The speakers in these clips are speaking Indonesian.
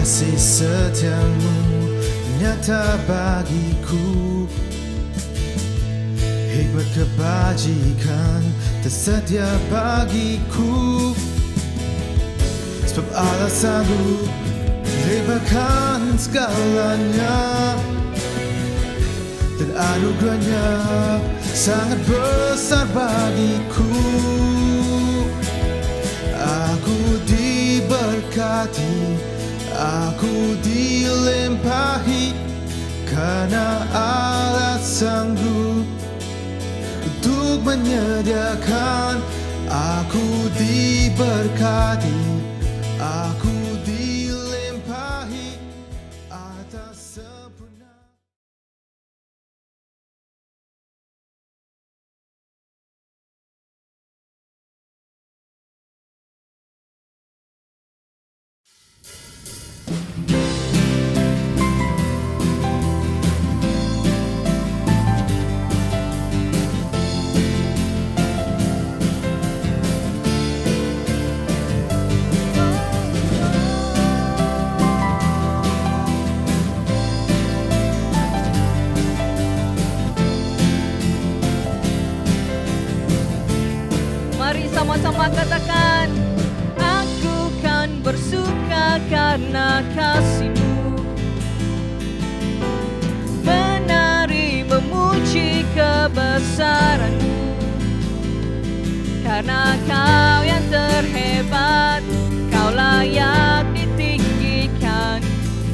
Kasih setiamu nyata bagiku, hikmat kebajikan tersedia bagiku. Sebab Allah sanggup lebarkan segalanya, dan anugerahnya sangat besar bagiku. Aku diberkati, aku dilimpahi, karena Allah sanggup untuk menyediakan. Aku diberkati, aku dilimpahi atas sempurna. Mari sama-sama katakan, aku kan bersuka karena kasih-Mu, menari memuji kebesaran-Mu, karena Kau yang terhebat, Kau layak ditinggikan.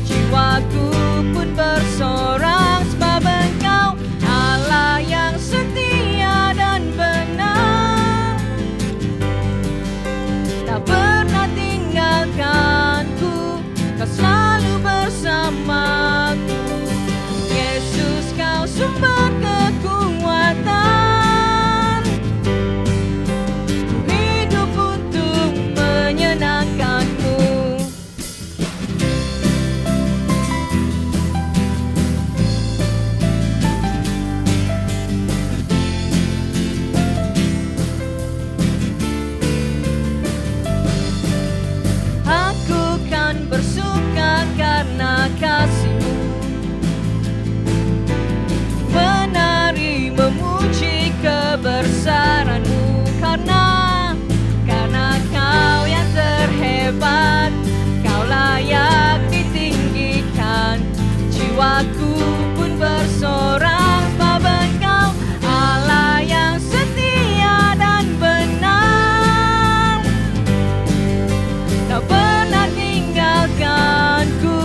Jiwaku pun bersorak sebab Engkau Allah yang setia dan benar, tak pernah tinggalkanku, Kau selalu bersamaku. Yesus, Kau sumber kekuatan, ku hidup untuk menyenangkan-Mu. Aku kan bersuka karena kasih-Mu, menari memuji kebesaran-Mu, karena Kau yang terhebat, Kau layak ditinggikan. Jiwaku pun bersorak sebab Engkau Allah yang setia dan benar, tak pernah tinggalkanku,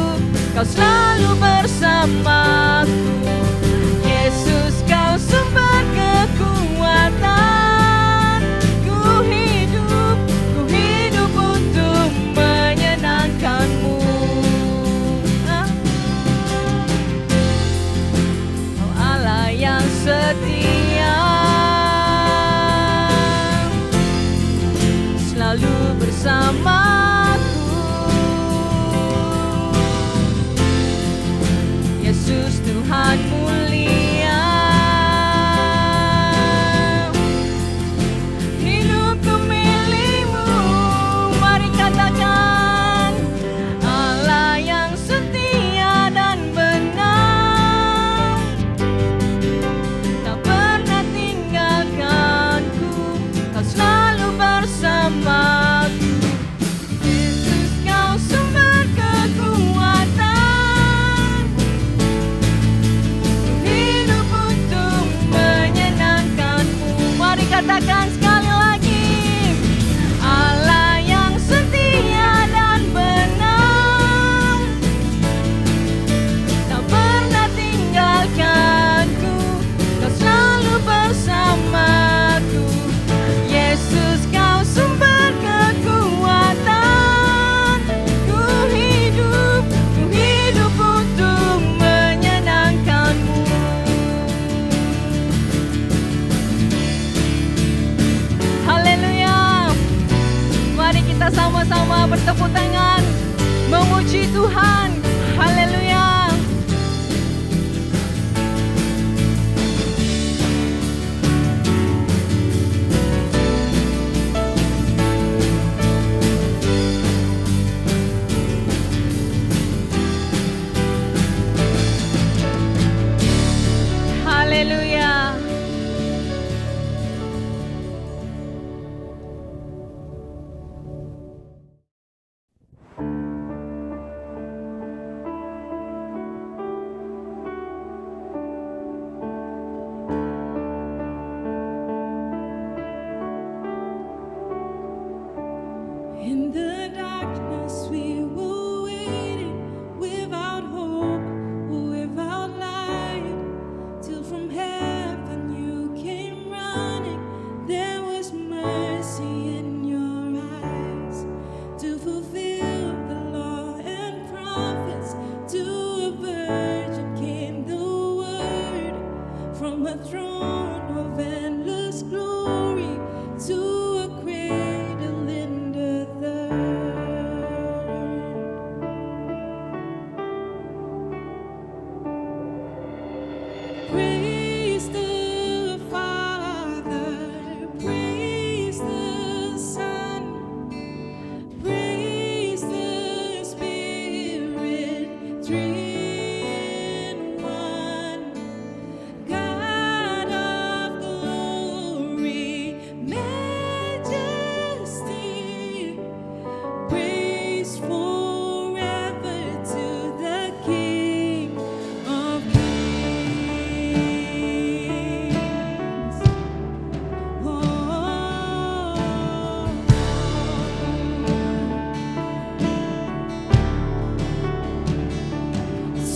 Kau selalu bersamaku. Yesus, Kau sumber kekuatan, ku hidup untuk menyenangkan-Mu. Kau Allah yang setia, selalu bersamaku.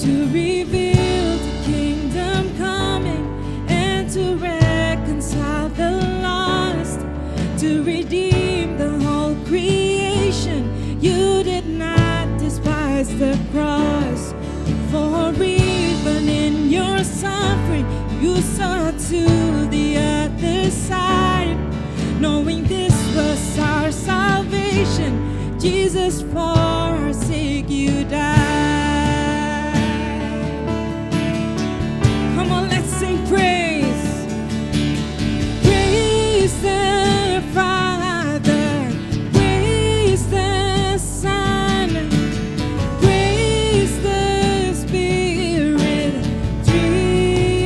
to reveal the kingdom coming and to reconcile the lost, to redeem the whole creation. You did not despise the cross, for even in your suffering you saw to the other side, knowing this was our salvation. Jesus, for our sake you died. Come on, let's sing praise. Praise the Father, praise the Son, praise the Spirit, three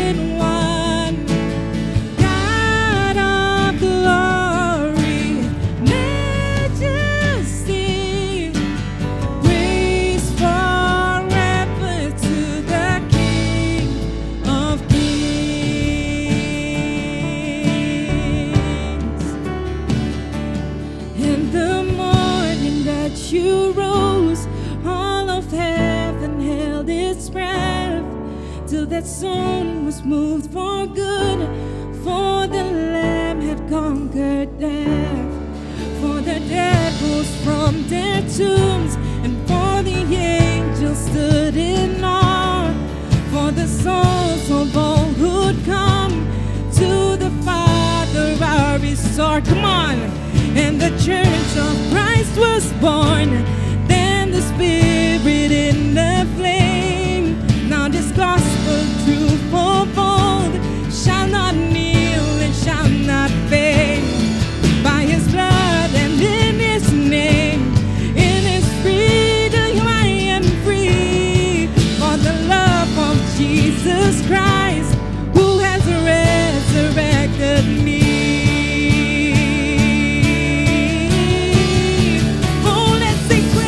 in one. God of glory, majesty, praise forever to the King of Kings. In the morning that you rose, all of heaven held its breath, till that stone was moved for good, for the Lamb had conquered death. For the dead rose from their tombs, and for the angels stood in awe, for the souls of all who'd come to the Father are restored. Come on! And the church of Christ was born, then the Spirit in the flame. Now this gospel true for bold shall not kneel and shall not fade. By His blood and in His name, in His freedom I am free. For the love of Jesus Christ, who has resurrected me. Oh, let's sing praise.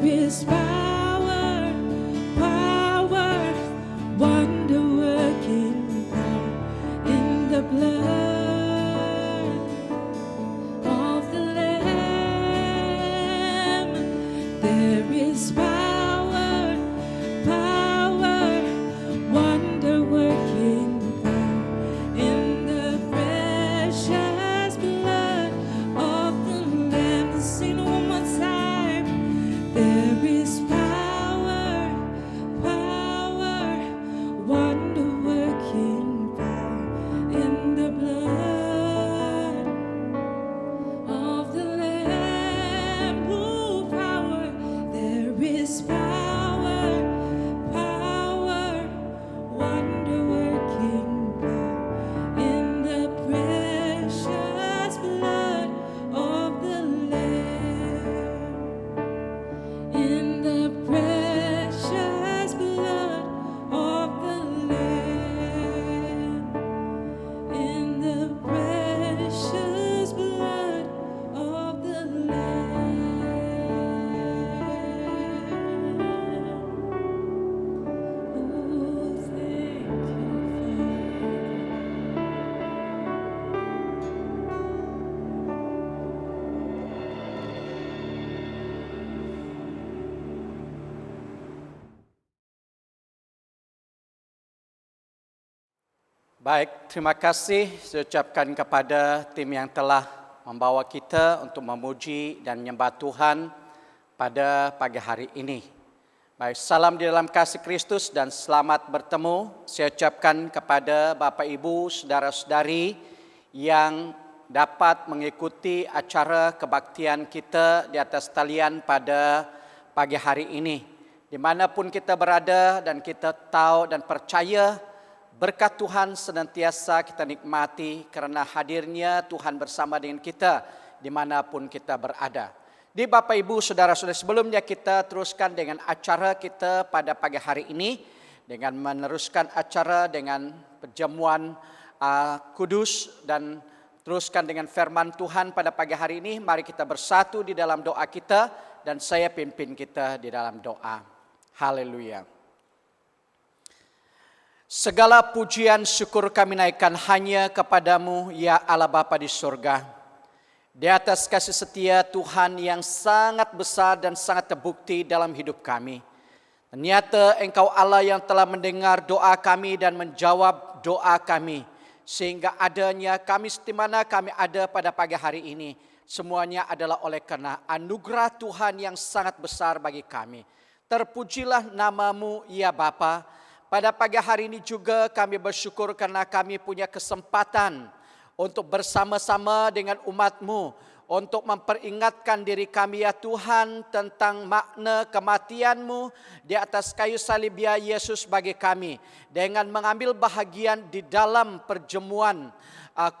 is power, power, wonder-working power in the blood of the Lamb. There is power, power, wonder-working power in the precious blood of the Lamb. Let's sing it one more time. There is power, power, wonder-working power in the blood of the Lamb. Ooh, power. There is power, power, wonder-working power in the precious blood of the Lamb. In the precious blood of the Lamb. In the precious blood of the Lamb. Oh, thank you, Father. Baik, terima kasih saya ucapkan kepada tim yang telah membawa kita untuk memuji dan menyembah Tuhan pada pagi hari ini. Baik, salam di dalam kasih Kristus dan selamat bertemu. Saya ucapkan kepada Bapak Ibu, saudara-saudari yang dapat mengikuti acara kebaktian kita di atas talian pada pagi hari ini. Dimanapun kita berada dan kita tahu dan percaya berkat Tuhan senantiasa kita nikmati karena hadirnya Tuhan bersama dengan kita dimanapun kita berada. Di Bapak Ibu Saudara-saudara, sebelumnya kita teruskan dengan acara kita pada pagi hari ini dengan meneruskan acara dengan perjamuan kudus dan teruskan dengan firman Tuhan pada pagi hari ini. Mari kita bersatu di dalam doa kita dan saya pimpin kita di dalam doa. Haleluya. Segala pujian syukur kami naikkan hanya kepadamu ya Allah Bapa di surga. Di atas kasih setia Tuhan yang sangat besar dan sangat terbukti dalam hidup kami. Ternyata Engkau Allah yang telah mendengar doa kami dan menjawab doa kami. Sehingga adanya kami di mana kami ada pada pagi hari ini. Semuanya adalah oleh karena anugerah Tuhan yang sangat besar bagi kami. Terpujilah namamu ya Bapa. Pada pagi hari ini juga kami bersyukur karena kami punya kesempatan untuk bersama-sama dengan umat-Mu untuk memperingatkan diri kami ya Tuhan tentang makna kematian-Mu di atas kayu salib ya Yesus bagi kami dengan mengambil bahagian di dalam perjamuan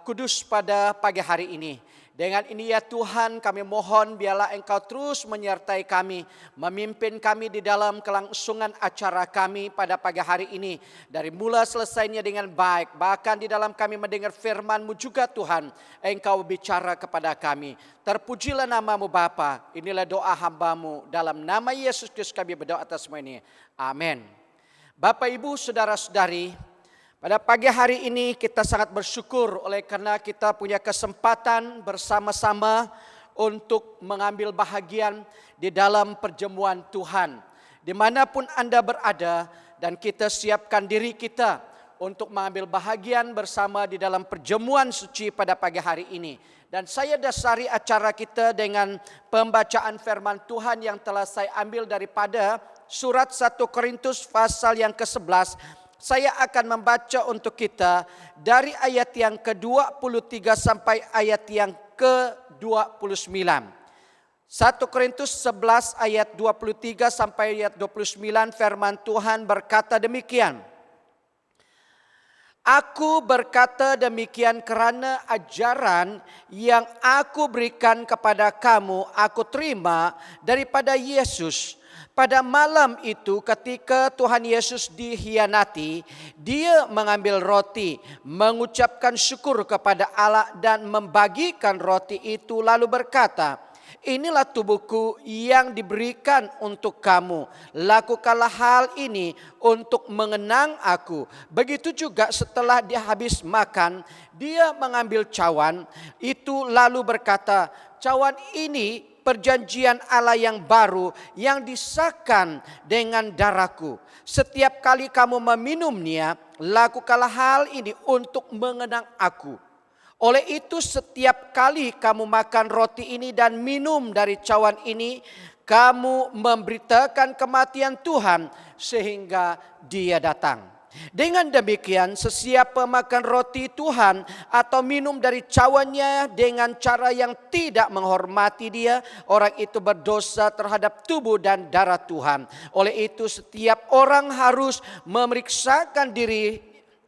kudus pada pagi hari ini. Dengan ini ya Tuhan kami mohon biarlah Engkau terus menyertai kami, memimpin kami di dalam kelangsungan acara kami pada pagi hari ini. Dari mula selesainya dengan baik, bahkan di dalam kami mendengar firman-Mu juga Tuhan, Engkau bicara kepada kami. Terpujilah namamu Bapa, inilah doa hamba-Mu, dalam nama Yesus Kristus kami berdoa atas semua ini. Amin. Bapak Ibu Saudara-saudari, pada pagi hari ini kita sangat bersyukur oleh karena kita punya kesempatan bersama-sama untuk mengambil bahagian di dalam perjamuan Tuhan. Dimanapun Anda berada dan kita siapkan diri kita untuk mengambil bahagian bersama di dalam perjamuan suci pada pagi hari ini. Dan saya dasari acara kita dengan pembacaan firman Tuhan yang telah saya ambil daripada surat 1 Korintus pasal yang ke-11. Saya akan membaca untuk kita dari ayat yang ke-23 sampai ayat yang ke-29. 1 Korintus 11 ayat 23 sampai ayat 29 firman Tuhan berkata demikian. Aku berkata demikian kerana ajaran yang aku berikan kepada kamu aku terima daripada Yesus. Pada malam itu ketika Tuhan Yesus dihianati, dia mengambil roti, mengucapkan syukur kepada Allah dan membagikan roti itu lalu berkata, inilah tubuhku yang diberikan untuk kamu. Lakukanlah hal ini untuk mengenang aku. Begitu juga setelah dia habis makan, dia mengambil cawan itu lalu berkata, cawan ini perjanjian Allah yang baru yang disahkan dengan darahku. Setiap kali kamu meminumnya, lakukanlah hal ini untuk mengenang aku. Oleh itu setiap kali kamu makan roti ini dan minum dari cawan ini, kamu memberitakan kematian Tuhan sehingga dia datang. Dengan demikian sesiapa makan roti Tuhan atau minum dari cawannya dengan cara yang tidak menghormati dia, orang itu berdosa terhadap tubuh dan darah Tuhan. Oleh itu setiap orang harus memeriksakan diri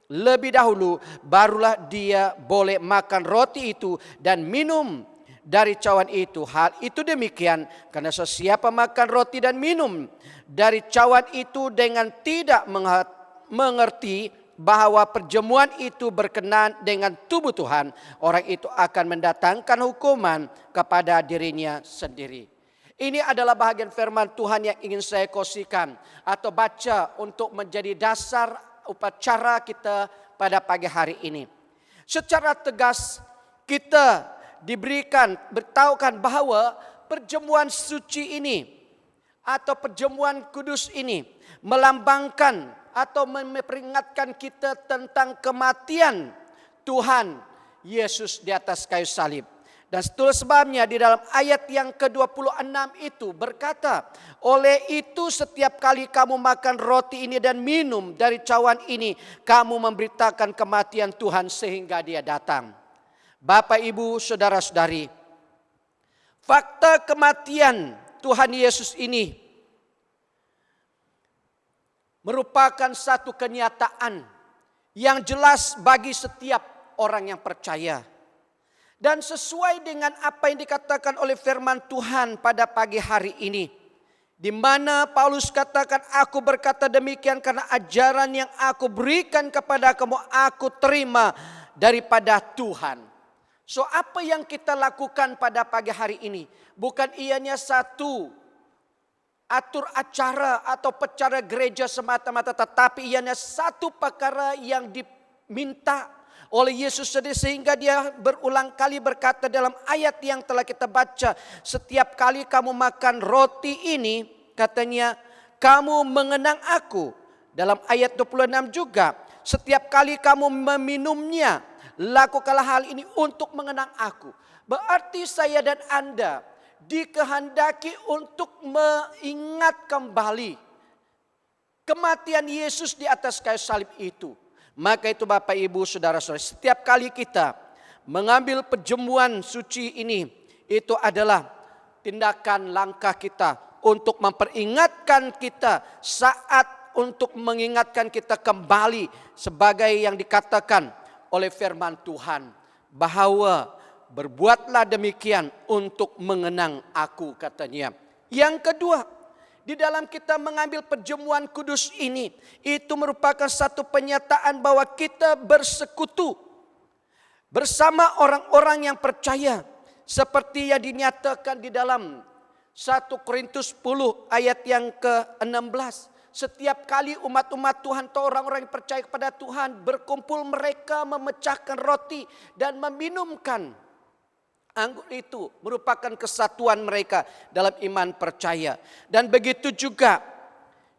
lebih dahulu, barulah dia boleh makan roti itu dan minum dari cawan itu. Hal itu demikian karena sesiapa makan roti dan minum dari cawan itu dengan tidak mengerti bahwa perjamuan itu berkenan dengan tubuh Tuhan, orang itu akan mendatangkan hukuman kepada dirinya sendiri. Ini adalah bahagian firman Tuhan yang ingin saya kongsikan atau baca untuk menjadi dasar upacara kita pada pagi hari ini. Secara tegas kita diberikan beritahukan bahwa perjamuan suci ini atau perjamuan kudus ini melambangkan atau memperingatkan kita tentang kematian Tuhan Yesus di atas kayu salib. Dan setelah sebabnya di dalam ayat yang ke-26 itu berkata, oleh itu setiap kali kamu makan roti ini dan minum dari cawan ini, kamu memberitakan kematian Tuhan sehingga dia datang. Bapak, Ibu, Saudara-saudari, fakta kematian Tuhan Yesus ini merupakan satu kenyataan yang jelas bagi setiap orang yang percaya. Dan sesuai dengan apa yang dikatakan oleh firman Tuhan pada pagi hari ini, di mana Paulus katakan, aku berkata demikian karena ajaran yang aku berikan kepada kamu aku terima daripada Tuhan. So apa yang kita lakukan pada pagi hari ini bukan ianya satu atur acara atau pecara gereja semata-mata, tetapi ianya satu perkara yang diminta oleh Yesus sendiri, sehingga dia berulang kali berkata dalam ayat yang telah kita baca, setiap kali kamu makan roti ini, katanya, kamu mengenang aku. Dalam ayat 26 juga, setiap kali kamu meminumnya, lakukanlah hal ini untuk mengenang aku. Berarti saya dan Anda dikehendaki untuk mengingat kembali kematian Yesus di atas kayu salib itu. Maka itu Bapak, Ibu, Saudara-saudara, setiap kali kita mengambil perjamuan suci ini, itu adalah tindakan langkah kita untuk memperingatkan kita saat untuk mengingatkan kita kembali sebagai yang dikatakan oleh firman Tuhan bahwa berbuatlah demikian untuk mengenang aku, katanya. Yang kedua, di dalam kita mengambil perjamuan kudus ini, itu merupakan satu penyataan bahwa kita bersekutu bersama orang-orang yang percaya. Seperti yang dinyatakan di dalam 1 Korintus 10 ayat yang ke-16. Setiap kali umat-umat Tuhan atau orang-orang yang percaya kepada Tuhan berkumpul, mereka memecahkan roti dan meminumkan anggur itu, merupakan kesatuan mereka dalam iman percaya. Dan begitu juga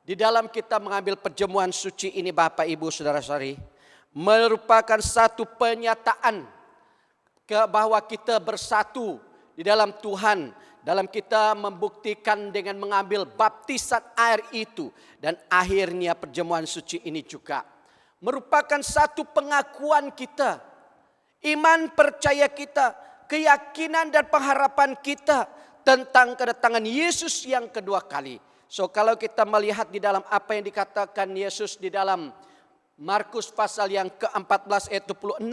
di dalam kita mengambil perjamuan suci ini, Bapak, Ibu, Saudara-saudari, merupakan satu penyataan bahwa kita bersatu di dalam Tuhan, dalam kita membuktikan dengan mengambil baptisan air itu. Dan akhirnya perjamuan suci ini juga merupakan satu pengakuan kita, iman percaya kita, keyakinan dan pengharapan kita tentang kedatangan Yesus yang kedua kali. So kalau kita melihat di dalam apa yang dikatakan Yesus di dalam Markus pasal yang ke-14 ayat 26,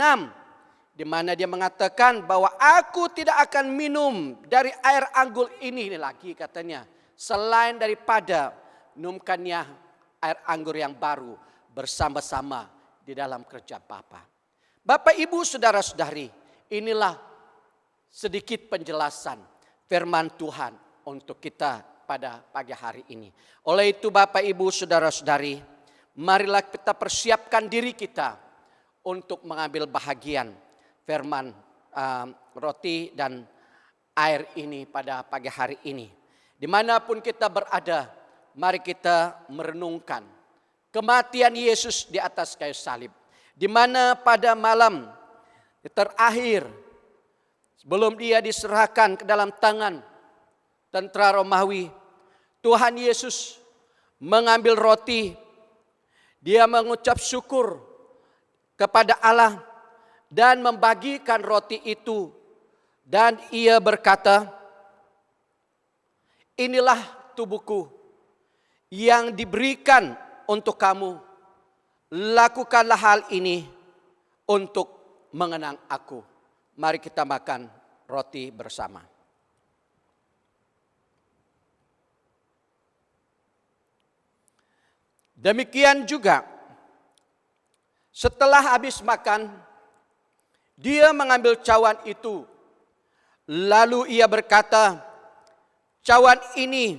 di mana dia mengatakan bahwa aku tidak akan minum dari air anggur ini lagi, katanya, selain daripada minumkannya air anggur yang baru bersama-sama di dalam kerja Bapa. Bapak, Ibu, Saudara-saudari, inilah sedikit penjelasan firman Tuhan untuk kita pada pagi hari ini. Oleh itu Bapak Ibu Saudara-saudari, marilah kita persiapkan diri kita untuk mengambil bahagian firman roti dan air ini pada pagi hari ini. Dimanapun kita berada, mari kita merenungkan kematian Yesus di atas kayu salib. Di mana pada malam terakhir sebelum dia diserahkan ke dalam tangan tentara Romawi, Tuhan Yesus mengambil roti, dia mengucap syukur kepada Allah dan membagikan roti itu, dan ia berkata, inilah tubuhku yang diberikan untuk kamu, lakukanlah hal ini untuk mengenang aku. Mari kita makan roti bersama. Demikian juga setelah habis makan, dia mengambil cawan itu, lalu ia berkata, cawan ini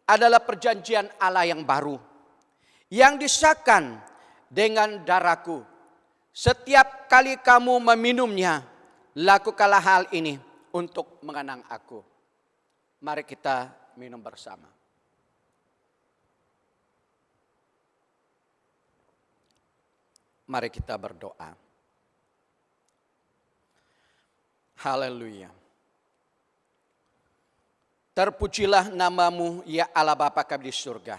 adalah perjanjian Allah yang baru, yang disahkan dengan darahku. Setiap kali kamu meminumnya, lakukanlah hal ini untuk mengenang aku. Mari kita minum bersama. Mari kita berdoa. Haleluya. Terpujilah namamu ya Allah Bapa kami di surga.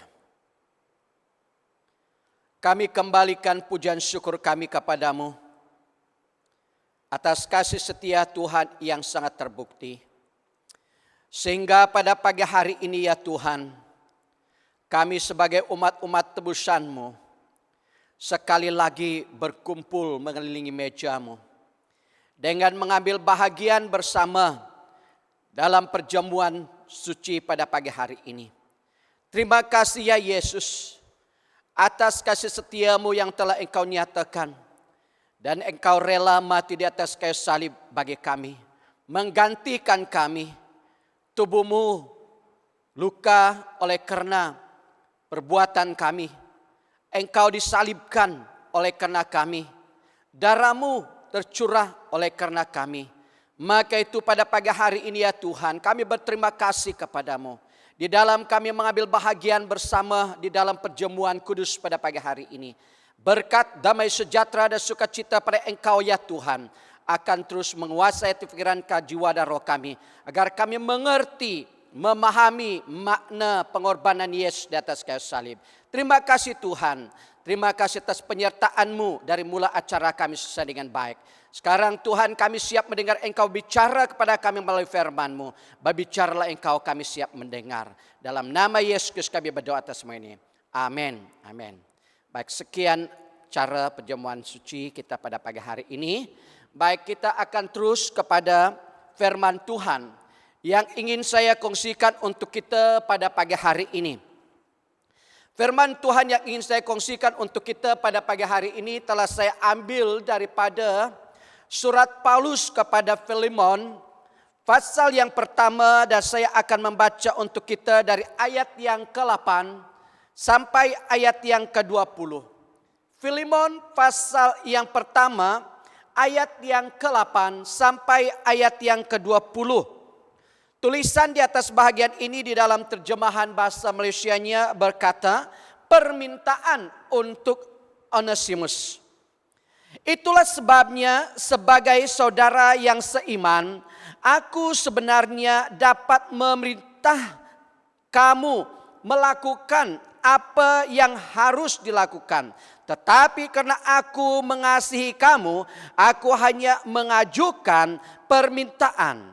Kami kembalikan pujian syukur kami kepadamu atas kasih setia Tuhan yang sangat terbukti. Sehingga pada pagi hari ini ya Tuhan, kami sebagai umat-umat tebusan-Mu sekali lagi berkumpul mengelilingi meja-Mu dengan mengambil bahagian bersama dalam perjamuan suci pada pagi hari ini. Terima kasih ya Yesus atas kasih setia-Mu yang telah Engkau nyatakan, dan Engkau rela mati di atas kayu salib bagi kami, menggantikan kami. Tubuh-Mu luka oleh karena perbuatan kami, Engkau disalibkan oleh karena kami, darah-Mu tercurah oleh karena kami. Maka itu pada pagi hari ini ya Tuhan, kami berterima kasih kepadamu. Di dalam kami mengambil bahagian bersama di dalam perjamuan kudus pada pagi hari ini. Berkat, damai sejahtera dan sukacita pada Engkau ya Tuhan akan terus menguasai pikiran, jiwa dan roh kami. Agar kami mengerti, memahami makna pengorbanan Yesus di atas kayu salib. Terima kasih Tuhan. Terima kasih atas penyertaan-Mu dari mula acara kami selesai dengan baik. Sekarang Tuhan kami siap mendengar Engkau bicara kepada kami melalui firman-Mu. Berbicaralah Engkau, kami siap mendengar. Dalam nama Yesus Kristus kami berdoa atas semua ini. Amin. Amin. Baik, sekian cara perjamuan suci kita pada pagi hari ini. Baik, kita akan terus kepada firman Tuhan yang ingin saya kongsikan untuk kita pada pagi hari ini. Firman Tuhan yang ingin saya kongsikan untuk kita pada pagi hari ini telah saya ambil daripada surat Paulus kepada Filemon, pasal yang pertama, dan saya akan membaca untuk kita dari ayat yang ke-8 sampai ayat yang ke-20. Filemon pasal yang pertama, ayat yang ke-8 sampai ayat yang ke-20. Tulisan di atas bahagian ini di dalam terjemahan bahasa Malaysianya berkata, permintaan untuk Onesimus. Itulah sebabnya sebagai saudara yang seiman, aku sebenarnya dapat memerintah kamu melakukan apa yang harus dilakukan. Tetapi karena aku mengasihi kamu, aku hanya mengajukan permintaan.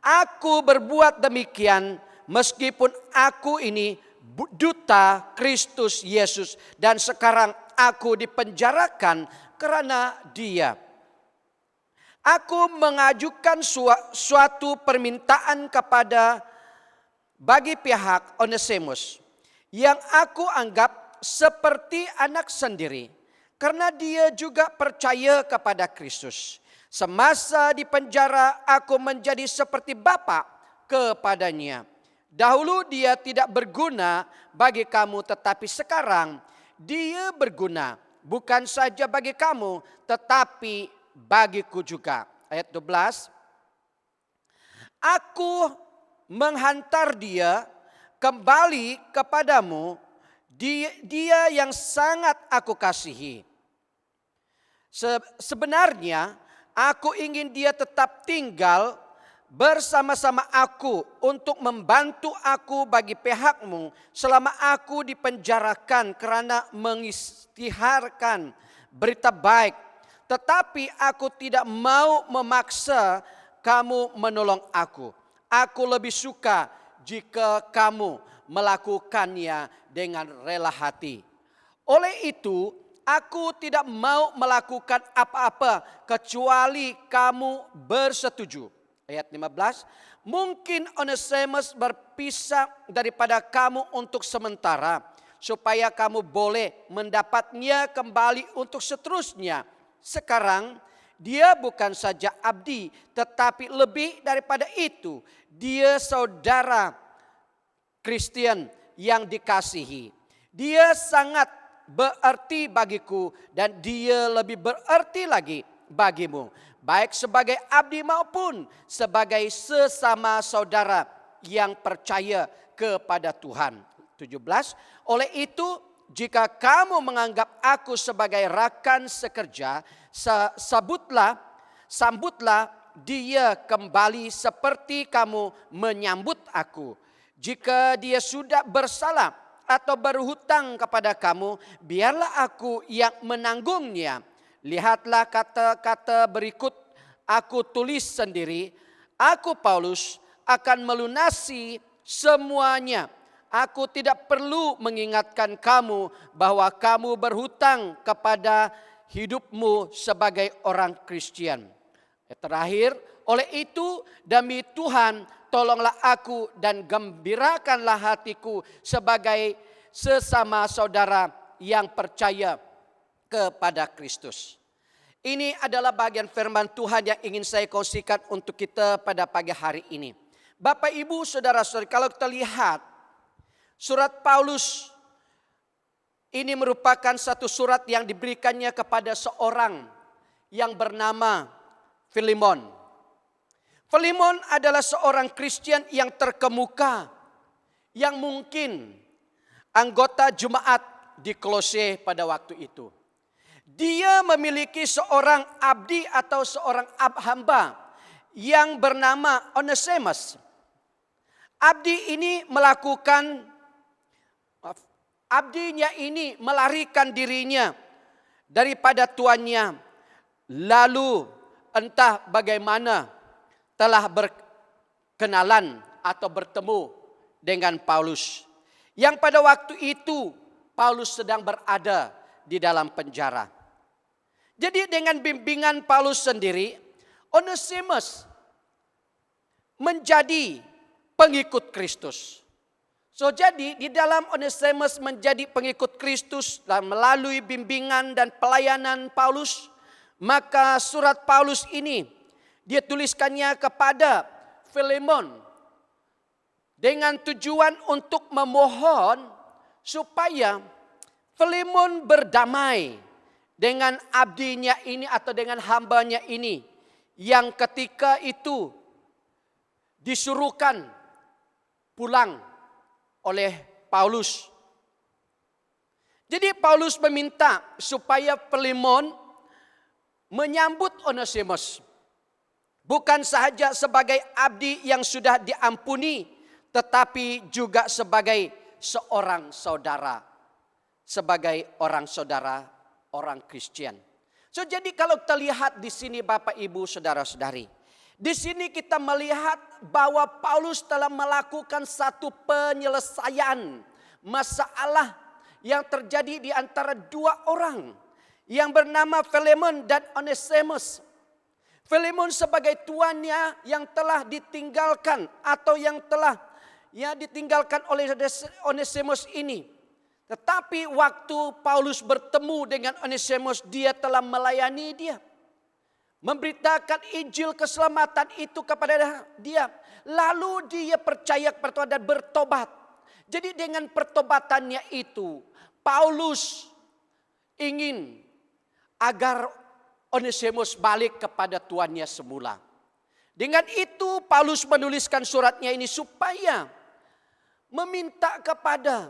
Aku berbuat demikian meskipun aku ini duta Kristus Yesus dan sekarang aku dipenjarakan karena Dia. Aku mengajukan suatu permintaan kepada bagi pihak Onesimus yang aku anggap seperti anak sendiri karena dia juga percaya kepada Kristus. Semasa di penjara aku menjadi seperti bapa kepadanya. Dahulu dia tidak berguna bagi kamu, tetapi sekarang dia berguna bukan saja bagi kamu, tetapi bagiku juga. Ayat 12. Aku menghantar dia kembali kepadamu, dia yang sangat aku kasihi. Sebenarnya aku ingin dia tetap tinggal bersama-sama aku untuk membantu aku bagi pihakmu selama aku dipenjarakan karena mengisytiharkan berita baik. Tetapi aku tidak mau memaksa kamu menolong aku. Aku lebih suka jika kamu melakukannya dengan rela hati. Oleh itu, aku tidak mau melakukan apa-apa kecuali kamu bersetuju. Ayat 15. Mungkin Onesimus berpisah daripada kamu untuk sementara, supaya kamu boleh mendapatnya kembali untuk seterusnya. Sekarang dia bukan saja abdi, tetapi lebih daripada itu, dia saudara Kristen yang dikasihi. Dia sangat berarti bagiku dan dia lebih berarti lagi bagimu, baik sebagai abdi maupun sebagai sesama saudara yang percaya kepada Tuhan. 17. Oleh itu, jika kamu menganggap aku sebagai rakan sekerja, sambutlah dia kembali seperti kamu menyambut aku. Jika dia sudah bersalah atau berhutang kepada kamu, biarlah aku yang menanggungnya. Lihatlah kata-kata berikut aku tulis sendiri. Aku Paulus akan melunasi semuanya. Aku tidak perlu mengingatkan kamu bahwa kamu berhutang kepada hidupmu sebagai orang Kristen. Terakhir, oleh itu demi Tuhan tolonglah aku dan gembirakanlah hatiku sebagai sesama saudara yang percaya kepada Kristus. Ini adalah bagian firman Tuhan yang ingin saya kongsikan untuk kita pada pagi hari ini. Bapak, Ibu, Saudara-saudari, kalau kita lihat surat Paulus ini merupakan satu surat yang diberikannya kepada seorang yang bernama Filemon. Filemon adalah seorang Kristen yang terkemuka, yang mungkin anggota jemaat di Kolose pada waktu itu. Dia memiliki seorang abdi atau seorang hamba yang bernama Onesimus. Abdi ini abdinya ini melarikan dirinya daripada tuannya. Lalu entah bagaimana telah berkenalan atau bertemu dengan Paulus. Yang pada waktu itu Paulus sedang berada di dalam penjara. Jadi dengan bimbingan Paulus sendiri, Onesimus menjadi pengikut Kristus. Jadi di dalam Onesimus menjadi pengikut Kristus dan melalui bimbingan dan pelayanan Paulus, maka surat Paulus ini dia tuliskannya kepada Filemon dengan tujuan untuk memohon supaya Filemon berdamai dengan abdinya ini atau dengan hambanya ini yang ketika itu disuruhkan pulang oleh Paulus. Jadi Paulus meminta supaya Filemon menyambut Onesimus bukan sahaja sebagai abdi yang sudah diampuni, tetapi juga sebagai seorang saudara, sebagai orang saudara, orang Kristen. Jadi kalau kita lihat di sini Bapak Ibu Saudara-saudari, di sini kita melihat bahwa Paulus telah melakukan satu penyelesaian masalah yang terjadi di antara dua orang yang bernama Filemon dan Onesimus. Filemon sebagai tuannya yang telah ditinggalkan atau yang telah ditinggalkan oleh Onesimus ini. Tetapi waktu Paulus bertemu dengan Onesimus, dia telah melayani dia. memberitakan Injil keselamatan itu kepada dia. Lalu dia percaya kepada Tuhan dan bertobat. Jadi dengan pertobatannya itu, Paulus ingin agar Onesimus balik kepada tuannya semula. Dengan itu Paulus menuliskan suratnya ini supaya meminta kepada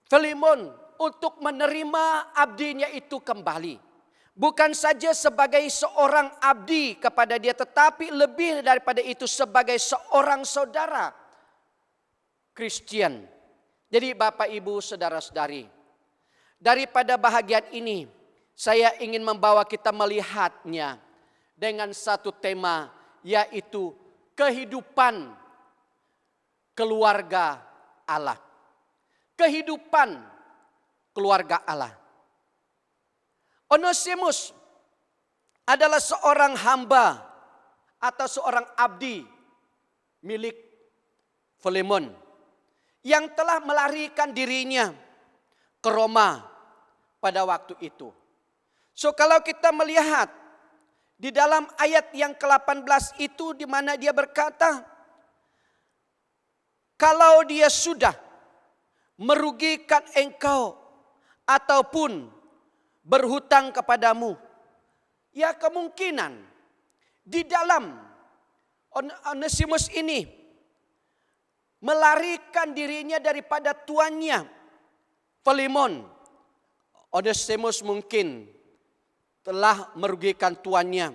Filemon untuk menerima abdinya itu kembali. Bukan saja sebagai seorang abdi kepada dia, tetapi lebih daripada itu sebagai seorang saudara Kristen. Jadi Bapak Ibu saudara-saudari, daripada bahagian ini saya ingin membawa kita melihatnya dengan satu tema, yaitu kehidupan keluarga Allah. Kehidupan keluarga Allah. Onesimus adalah seorang hamba atau seorang abdi milik Filemon yang telah melarikan dirinya ke Roma pada waktu itu. So kalau kita melihat di dalam ayat yang ke-18 itu di mana dia berkata, kalau dia sudah merugikan engkau ataupun berhutang kepadamu, ya kemungkinan di dalam Onesimus ini melarikan dirinya daripada tuannya Filemon. Onesimus mungkin telah merugikan tuannya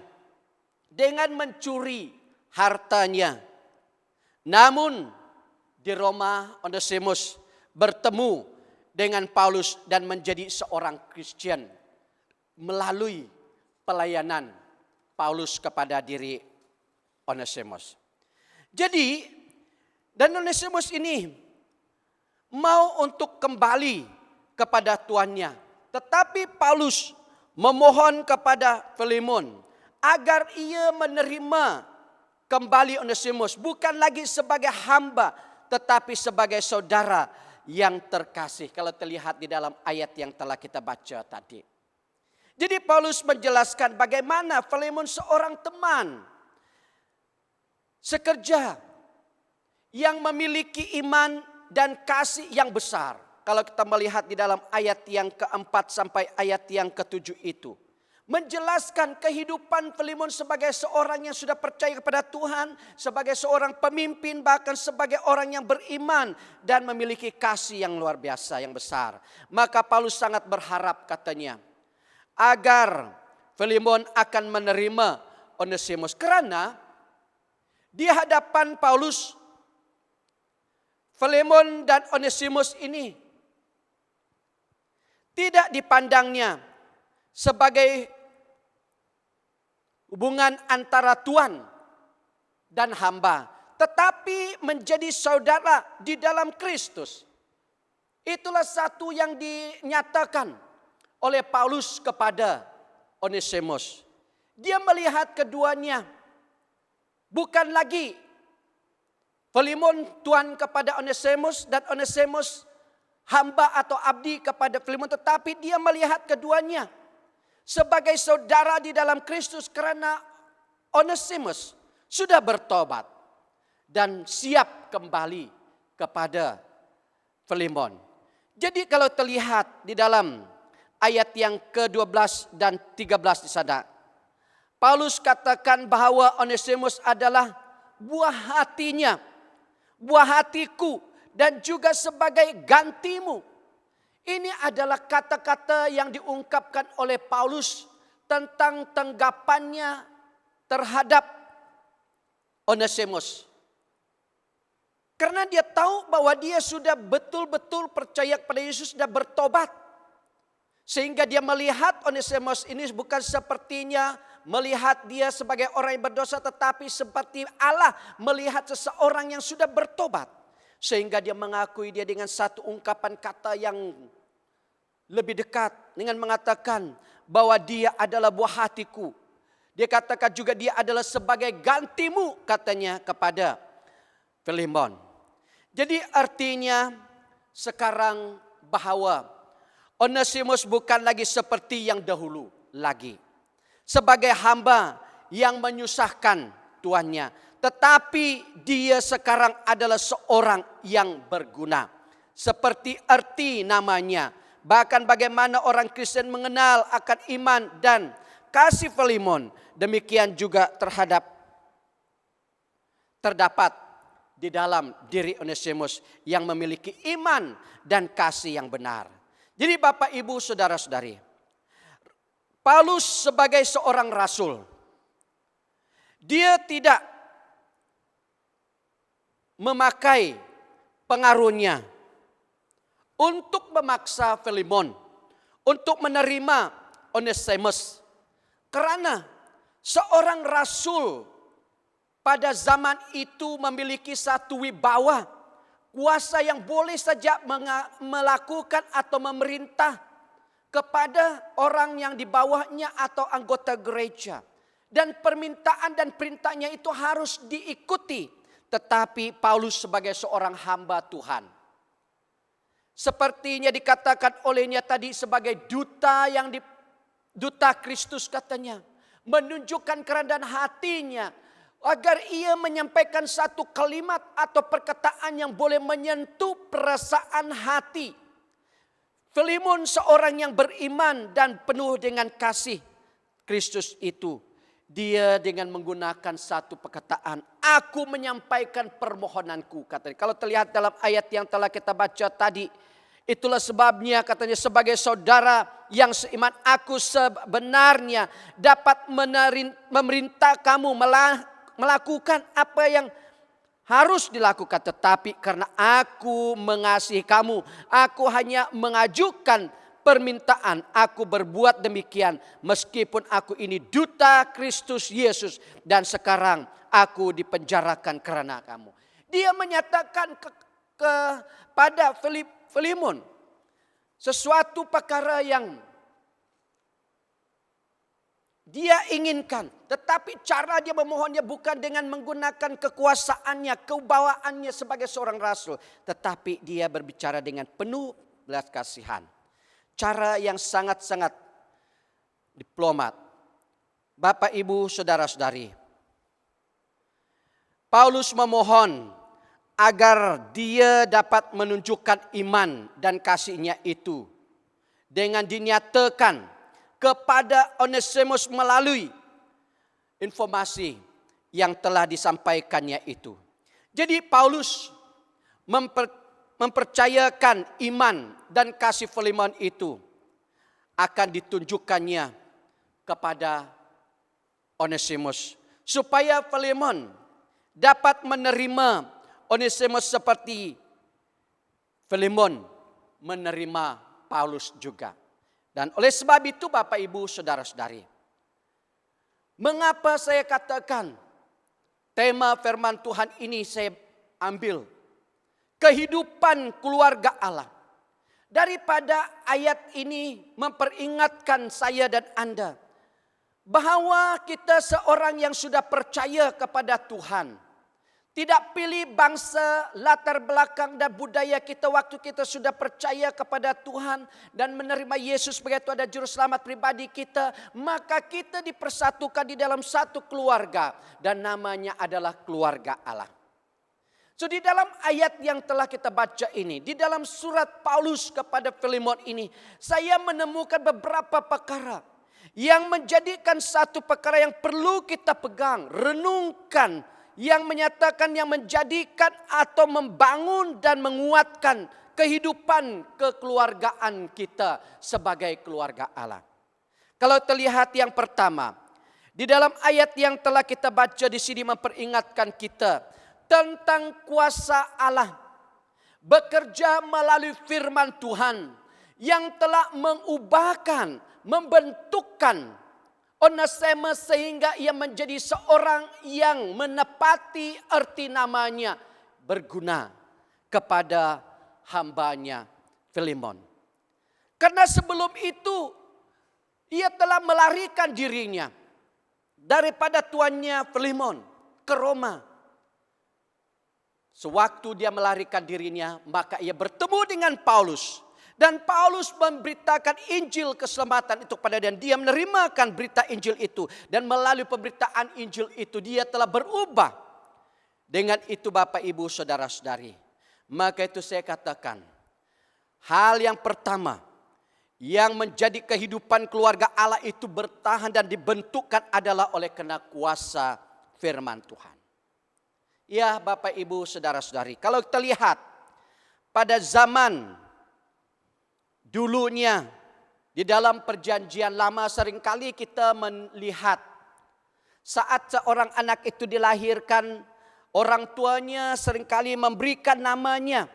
dengan mencuri hartanya. Namun di Roma Onesimus bertemu dengan Paulus dan menjadi seorang Kristen melalui pelayanan Paulus kepada diri Onesimus. Jadi, dan Onesimus ini mau untuk kembali kepada tuannya. Tetapi Paulus memohon kepada Filemon agar ia menerima kembali Onesimus. Bukan lagi sebagai hamba, tetapi sebagai saudara yang terkasih. Kalau terlihat di dalam ayat yang telah kita baca tadi. Jadi Paulus menjelaskan bagaimana Filemon seorang teman sekerja yang memiliki iman dan kasih yang besar. Kalau kita melihat di dalam ayat yang keempat sampai ayat yang ketujuh itu. Menjelaskan kehidupan Filemon sebagai seorang yang sudah percaya kepada Tuhan. Sebagai seorang pemimpin, bahkan sebagai orang yang beriman. Dan memiliki kasih yang luar biasa, yang besar. Maka Paulus sangat berharap katanya, agar Filemon akan menerima Onesimus. Karena di hadapan Paulus, Filemon dan Onesimus ini tidak dipandangnya sebagai hubungan antara tuan dan hamba, tetapi menjadi saudara di dalam Kristus. Itulah satu yang dinyatakan oleh Paulus kepada Onesimus. Dia melihat keduanya bukan lagi Filemon tuan kepada Onesimus dan Onesimus hamba atau abdi kepada Filemon, tetapi dia melihat keduanya sebagai saudara di dalam Kristus karena Onesimus sudah bertobat dan siap kembali kepada Filemon. Jadi kalau terlihat di dalam ayat yang ke-12 dan 13 di sana, Paulus katakan bahwa Onesimus adalah buah hatinya, buah hatiku, dan juga sebagai gantimu. Ini adalah kata-kata yang diungkapkan oleh Paulus tentang tanggapannya terhadap Onesimus. Karena dia tahu bahwa dia sudah betul-betul percaya kepada Yesus dan bertobat. Sehingga dia melihat Onesimus ini bukan sepertinya melihat dia sebagai orang yang berdosa, tetapi seperti Allah melihat seseorang yang sudah bertobat. Sehingga dia mengakui dia dengan satu ungkapan kata yang lebih dekat, dengan mengatakan bahwa dia adalah buah hatiku. Dia katakan juga dia adalah sebagai gantimu, katanya kepada Filemon. Jadi artinya sekarang bahwa Onesimus bukan lagi seperti yang dahulu lagi. sebagai hamba yang menyusahkan tuannya. Tetapi dia sekarang adalah seorang yang berguna. Seperti arti namanya. Bahkan bagaimana orang Kristen mengenal akan iman dan kasih Filemon. Demikian juga terdapat di dalam diri Onesimus yang memiliki iman dan kasih yang benar. Jadi Bapak Ibu Saudara-saudari, Paulus sebagai seorang rasul, dia tidak memakai pengaruhnya untuk memaksa Filemon untuk menerima Onesimus. Karena seorang rasul pada zaman itu memiliki satu wibawa, kuasa yang boleh saja melakukan atau memerintah kepada orang yang di bawahnya atau anggota gereja. Dan permintaan dan perintahnya itu harus diikuti. Tetapi Paulus sebagai seorang hamba Tuhan, sepertinya dikatakan olehnya tadi sebagai duta Kristus katanya, menunjukkan kerendahan hatinya agar ia menyampaikan satu kalimat atau perkataan yang boleh menyentuh perasaan hati. Filemon seorang yang beriman dan penuh dengan kasih Kristus itu. Dia dengan menggunakan satu perkataan, aku menyampaikan permohonanku, katanya. Kalau terlihat dalam ayat yang telah kita baca tadi, itulah sebabnya katanya sebagai saudara yang seiman aku sebenarnya dapat memerintah kamu melakukan apa yang harus dilakukan. Tetapi karena aku mengasihi kamu, aku hanya mengajukan permintaan, aku berbuat demikian meskipun aku ini duta Kristus Yesus dan sekarang aku dipenjarakan karena kamu. Dia menyatakan kepada Filemon sesuatu perkara yang dia inginkan, tetapi cara dia memohonnya bukan dengan menggunakan kekuasaannya, kewibawaannya sebagai seorang rasul, tetapi dia berbicara dengan penuh belas kasihan. Cara yang sangat-sangat diplomat. Bapak, Ibu, Saudara-saudari, Paulus memohon agar dia dapat menunjukkan iman dan kasihnya itu dengan dinyatakan kepada Onesimus melalui informasi yang telah disampaikannya itu. Jadi Paulus mempercayakan iman dan kasih Filemon itu akan ditunjukkannya kepada Onesimus, supaya Filemon dapat menerima Onesimus seperti Filemon menerima Paulus juga. Dan oleh sebab itu Bapak Ibu Saudara-saudari, mengapa saya katakan tema firman Tuhan ini saya ambil kehidupan keluarga Allah. Daripada ayat ini memperingatkan saya dan Anda bahwa kita seorang yang sudah percaya kepada Tuhan. Tidak pilih bangsa, latar belakang dan budaya kita waktu kita sudah percaya kepada Tuhan dan menerima Yesus sebagai Tuhan dan Juru Selamat pribadi kita. Maka kita dipersatukan di dalam satu keluarga dan namanya adalah keluarga Allah. So di dalam ayat yang telah kita baca ini, di dalam surat Paulus kepada Filemon ini, saya menemukan beberapa perkara yang menjadikan satu perkara yang perlu kita pegang, renungkan, yang menyatakan, yang menjadikan atau membangun dan menguatkan kehidupan kekeluargaan kita sebagai keluarga Allah. Kalau terlihat yang pertama, di dalam ayat yang telah kita baca di sini memperingatkan kita tentang kuasa Allah bekerja melalui firman Tuhan yang telah mengubahkan, membentukkan Onesimus sehingga ia menjadi seorang yang menepati arti namanya, berguna kepada hambanya Filemon. Karena sebelum itu ia telah melarikan dirinya daripada tuannya Filemon ke Roma. Sewaktu dia melarikan dirinya, maka ia bertemu dengan Paulus. Dan Paulus memberitakan Injil keselamatan itu kepada dia. Dia menerimakan berita Injil itu. Dan melalui pemberitaan Injil itu dia telah berubah. Dengan itu Bapak Ibu Saudara-saudari. Maka itu saya katakan. Hal yang pertama. Yang menjadi kehidupan keluarga Allah itu bertahan dan dibentukkan adalah oleh karena kuasa firman Tuhan. Ya Bapak Ibu Saudara-saudari. Kalau kita lihat pada zaman dulunya di dalam perjanjian lama seringkali kita melihat saat seorang anak itu dilahirkan, orang tuanya seringkali memberikan namanya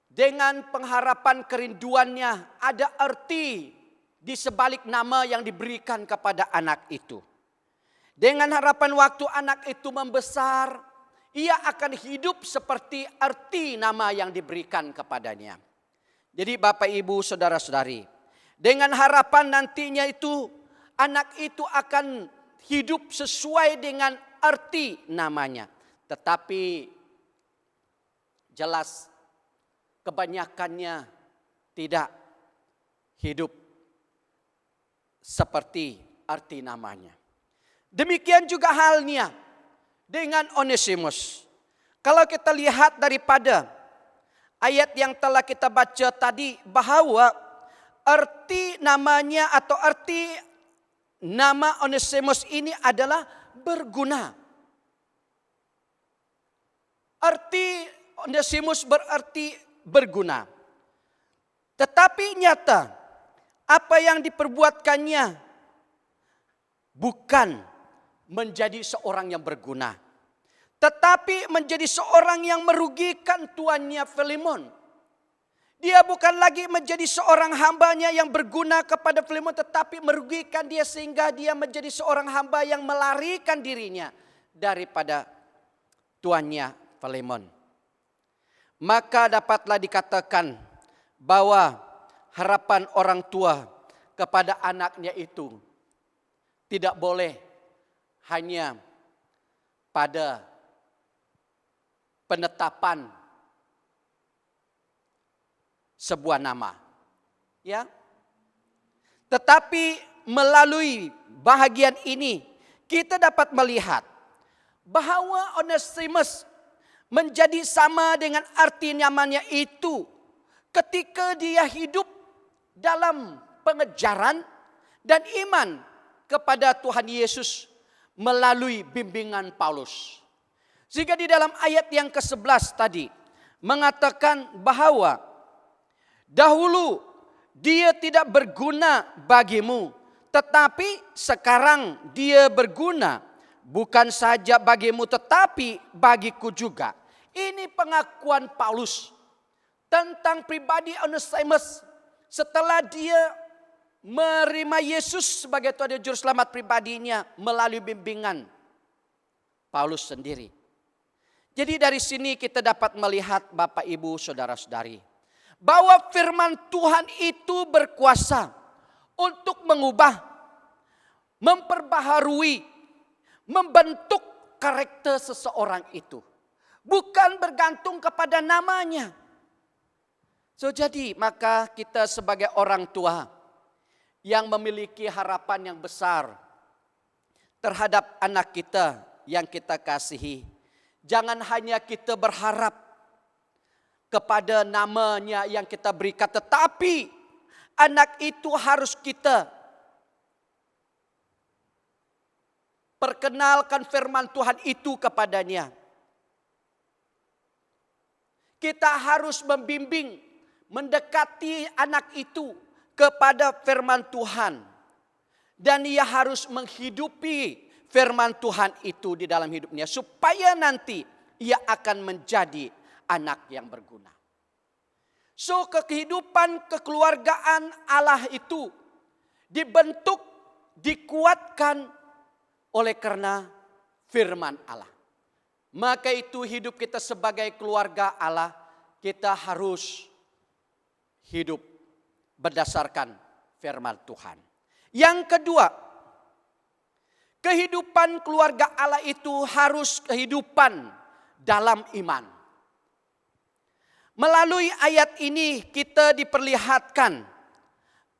dengan pengharapan kerinduannya. Ada arti di sebalik nama yang diberikan kepada anak itu. Dengan harapan waktu anak itu membesar, ia akan hidup seperti arti nama yang diberikan kepadanya. Jadi Bapak Ibu Saudara-saudari, dengan harapan nantinya itu anak itu akan hidup sesuai dengan arti namanya. Tetapi jelas kebanyakannya tidak hidup seperti arti namanya. Demikian juga halnya dengan Onesimus. Kalau kita lihat daripada ayat yang telah kita baca tadi, bahwa arti namanya atau arti nama Onesimus ini adalah berguna. Arti Onesimus berarti berguna. Tetapi nyata apa yang diperbuatkannya bukan menjadi seorang yang berguna, tetapi menjadi seorang yang merugikan tuannya Filemon. Dia bukan lagi menjadi seorang hambanya yang berguna kepada Filemon, tetapi merugikan dia sehingga dia menjadi seorang hamba yang melarikan dirinya daripada tuannya Filemon. Maka dapatlah dikatakan bahwa harapan orang tua kepada anaknya itu tidak boleh hanya pada penetapan sebuah nama, ya. Tetapi melalui bahagian ini kita dapat melihat bahwa Onesimus menjadi sama dengan arti namanya itu ketika dia hidup dalam pengejaran dan iman kepada Tuhan Yesus melalui bimbingan Paulus. Sehingga di dalam ayat yang ke-11 tadi mengatakan bahwa dahulu dia tidak berguna bagimu, tetapi sekarang dia berguna bukan saja bagimu tetapi bagiku juga. Ini pengakuan Paulus tentang pribadi Onesimus setelah dia menerima Yesus sebagai Tuhan dan Juru Selamat pribadinya melalui bimbingan Paulus sendiri. Jadi dari sini kita dapat melihat Bapak Ibu Saudara-saudari bahwa firman Tuhan itu berkuasa untuk mengubah, memperbaharui, membentuk karakter seseorang itu. Bukan bergantung kepada namanya. Jadi maka kita sebagai orang tua yang memiliki harapan yang besar terhadap anak kita yang kita kasihi. Jangan hanya kita berharap kepada namanya yang kita berikan, tetapi anak itu harus kita perkenalkan firman Tuhan itu kepadanya. Kita harus membimbing, mendekati anak itu kepada firman Tuhan. Dan ia harus menghidupi firman Tuhan itu di dalam hidupnya. Supaya nanti ia akan menjadi anak yang berguna. So kehidupan kekeluargaan Allah itu dibentuk, dikuatkan oleh karena firman Allah. Maka itu hidup kita sebagai keluarga Allah, kita harus hidup berdasarkan firman Tuhan. Yang kedua, kehidupan keluarga Allah itu harus kehidupan dalam iman. Melalui ayat ini kita diperlihatkan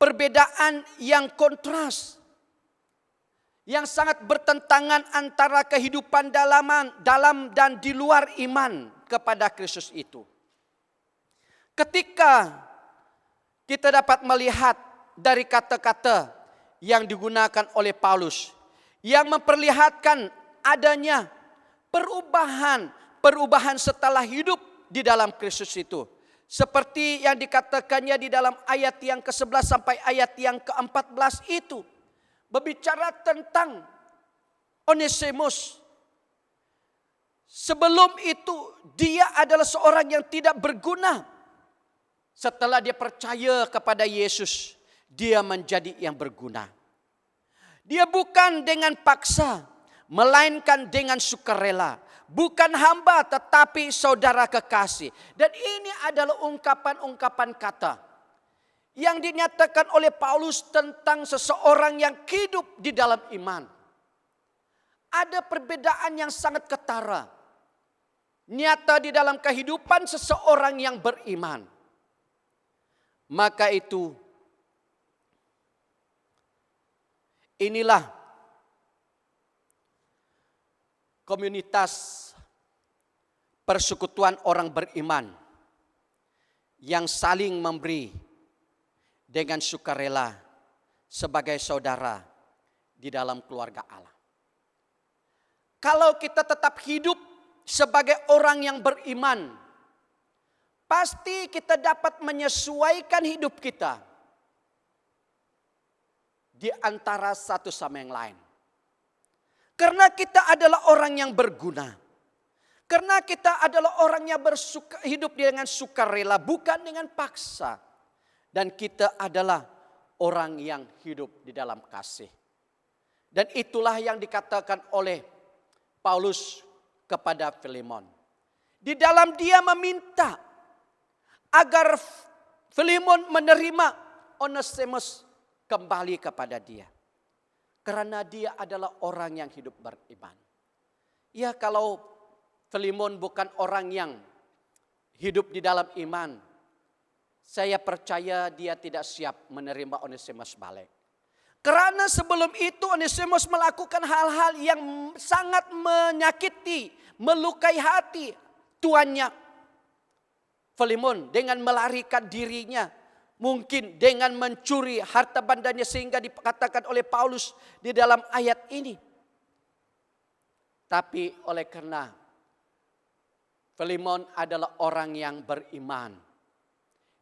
perbedaan yang kontras, yang sangat bertentangan antara kehidupan dalam dan di luar iman kepada Kristus itu. Ketika kita dapat melihat dari kata-kata yang digunakan oleh Paulus, yang memperlihatkan adanya perubahan setelah hidup di dalam Kristus itu. Seperti yang dikatakannya di dalam ayat yang ke-11 sampai ayat yang ke-14 itu. Berbicara tentang Onesimus. Sebelum itu dia adalah seorang yang tidak berguna. Setelah dia percaya kepada Yesus, dia menjadi yang berguna. Dia bukan dengan paksa, melainkan dengan sukarela. Bukan hamba tetapi saudara kekasih. Dan ini adalah ungkapan-ungkapan kata yang dinyatakan oleh Paulus tentang seseorang yang hidup di dalam iman. Ada perbedaan yang sangat ketara nyata di dalam kehidupan seseorang yang beriman. Maka itu inilah komunitas persekutuan orang beriman yang saling memberi dengan sukarela sebagai saudara di dalam keluarga Allah. Kalau kita tetap hidup sebagai orang yang beriman, pasti kita dapat menyesuaikan hidup kita di antara satu sama yang lain. Karena kita adalah orang yang berguna. Karena kita adalah orang yang hidup dengan sukarela, bukan dengan paksa. Dan kita adalah orang yang hidup di dalam kasih. Dan itulah yang dikatakan oleh Paulus kepada Filemon. Di dalam dia meminta agar Filemon menerima Onesimus kembali kepada dia. Karena dia adalah orang yang hidup beriman. Ya, kalau Filemon bukan orang yang hidup di dalam iman, saya percaya dia tidak siap menerima Onesimus balik. Karena sebelum itu Onesimus melakukan hal-hal yang sangat menyakiti, melukai hati tuannya. Filemon dengan melarikan dirinya, mungkin dengan mencuri harta bandanya sehingga dikatakan oleh Paulus di dalam ayat ini. Tapi oleh karena Filemon adalah orang yang beriman,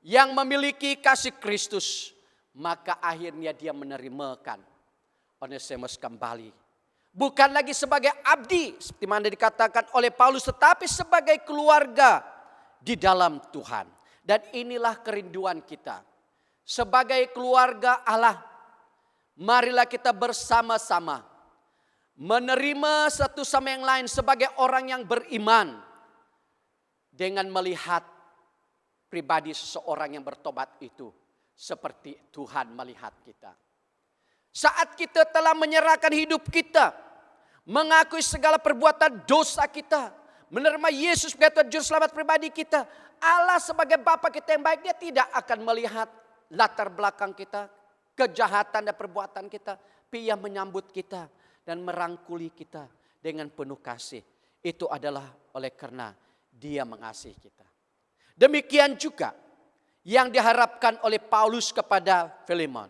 yang memiliki kasih Kristus, maka akhirnya dia menerimakan Onesimus kembali. Bukan lagi sebagai abdi, seperti mana dikatakan oleh Paulus, tetapi sebagai keluarga di dalam Tuhan. Dan inilah kerinduan kita. Sebagai keluarga Allah, marilah kita bersama-sama menerima satu sama yang lain sebagai orang yang beriman. Dengan melihat pribadi seseorang yang bertobat itu seperti Tuhan melihat kita. Saat kita telah menyerahkan hidup kita, mengakui segala perbuatan dosa kita, menerima Yesus sebagai juru selamat pribadi kita, Allah sebagai Bapa kita yang baik, dia tidak akan melihat latar belakang kita, kejahatan dan perbuatan kita, tapi ia menyambut kita dan merangkuli kita dengan penuh kasih. Itu adalah oleh karena dia mengasihi kita. Demikian juga yang diharapkan oleh Paulus kepada Filemon.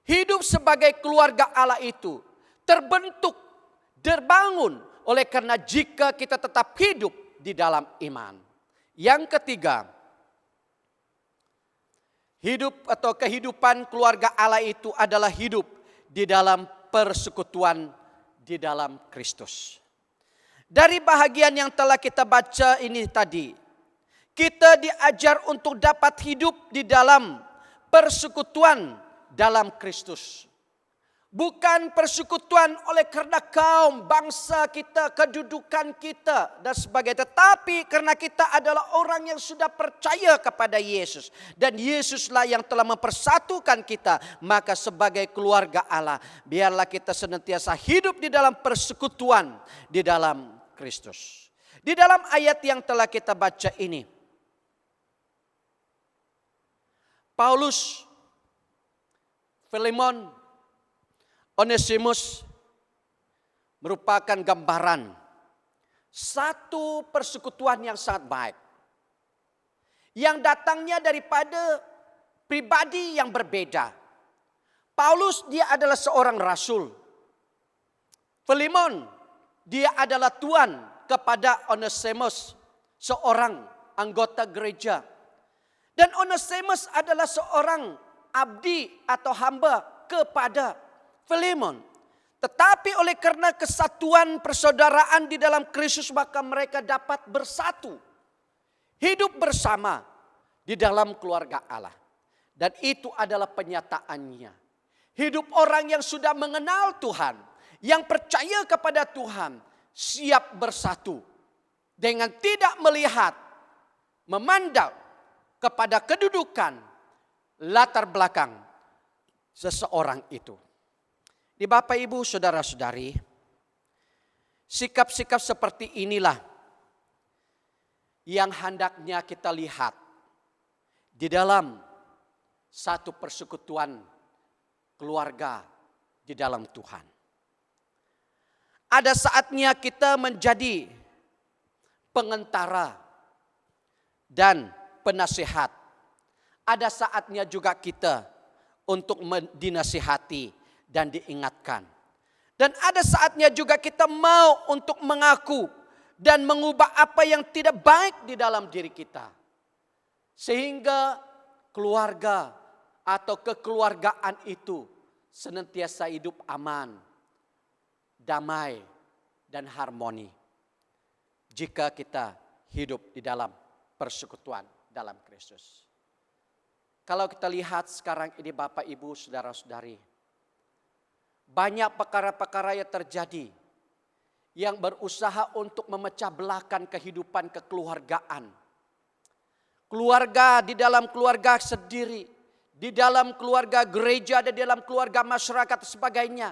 Hidup sebagai keluarga Allah itu terbentuk, terbangun oleh karena jika kita tetap hidup di dalam iman. Yang ketiga, hidup atau kehidupan keluarga Allah itu adalah hidup di dalam persekutuan di dalam Kristus. Dari bahagian yang telah kita baca ini tadi, kita diajar untuk dapat hidup di dalam persekutuan dalam Kristus. Bukan persekutuan oleh karena kaum, bangsa kita, kedudukan kita dan sebagainya. Tetapi karena kita adalah orang yang sudah percaya kepada Yesus. Dan Yesuslah yang telah mempersatukan kita. Maka sebagai keluarga Allah, biarlah kita senantiasa hidup di dalam persekutuan di dalam Kristus. Di dalam ayat yang telah kita baca ini, Paulus, Filemon, Onesimus merupakan gambaran satu persekutuan yang sangat baik. Yang datangnya daripada pribadi yang berbeda. Paulus dia adalah seorang rasul. Filemon dia adalah tuan kepada Onesimus, seorang anggota gereja. Dan Onesimus adalah seorang abdi atau hamba kepada Filemon. Tetapi oleh karena kesatuan persaudaraan di dalam Kristus, maka mereka dapat bersatu. Hidup bersama di dalam keluarga Allah. Dan itu adalah penyataannya. Hidup orang yang sudah mengenal Tuhan, yang percaya kepada Tuhan, siap bersatu. Dengan tidak melihat, memandang kepada kedudukan, latar belakang seseorang itu. Di Bapak Ibu Saudara-saudari, sikap-sikap seperti inilah yang hendaknya kita lihat di dalam satu persekutuan keluarga di dalam Tuhan. Ada saatnya kita menjadi pengentara dan penasihat. Ada saatnya juga kita untuk dinasihati dan diingatkan. Dan ada saatnya juga kita mau untuk mengaku dan mengubah apa yang tidak baik di dalam diri kita. Sehingga keluarga atau kekeluargaan itu senantiasa hidup aman, damai, dan harmoni. Jika kita hidup di dalam persekutuan dalam Kristus. Kalau kita lihat sekarang ini Bapak Ibu Saudara-saudari, banyak perkara-perkara yang terjadi yang berusaha untuk memecah belahkan kehidupan kekeluargaan. Keluarga di dalam keluarga sendiri, di dalam keluarga gereja dan di dalam keluarga masyarakat dan sebagainya.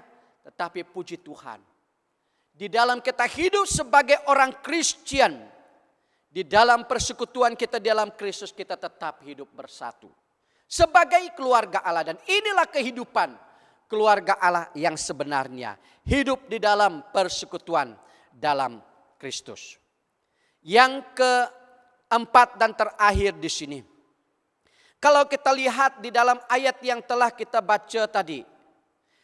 Tetapi puji Tuhan, di dalam kita hidup sebagai orang Kristen, di dalam persekutuan kita di dalam Kristus, kita tetap hidup bersatu sebagai keluarga Allah. Dan inilah kehidupan keluarga Allah yang sebenarnya, hidup di dalam persekutuan dalam Kristus. Yang keempat dan terakhir di sini, kalau kita lihat di dalam ayat yang telah kita baca tadi,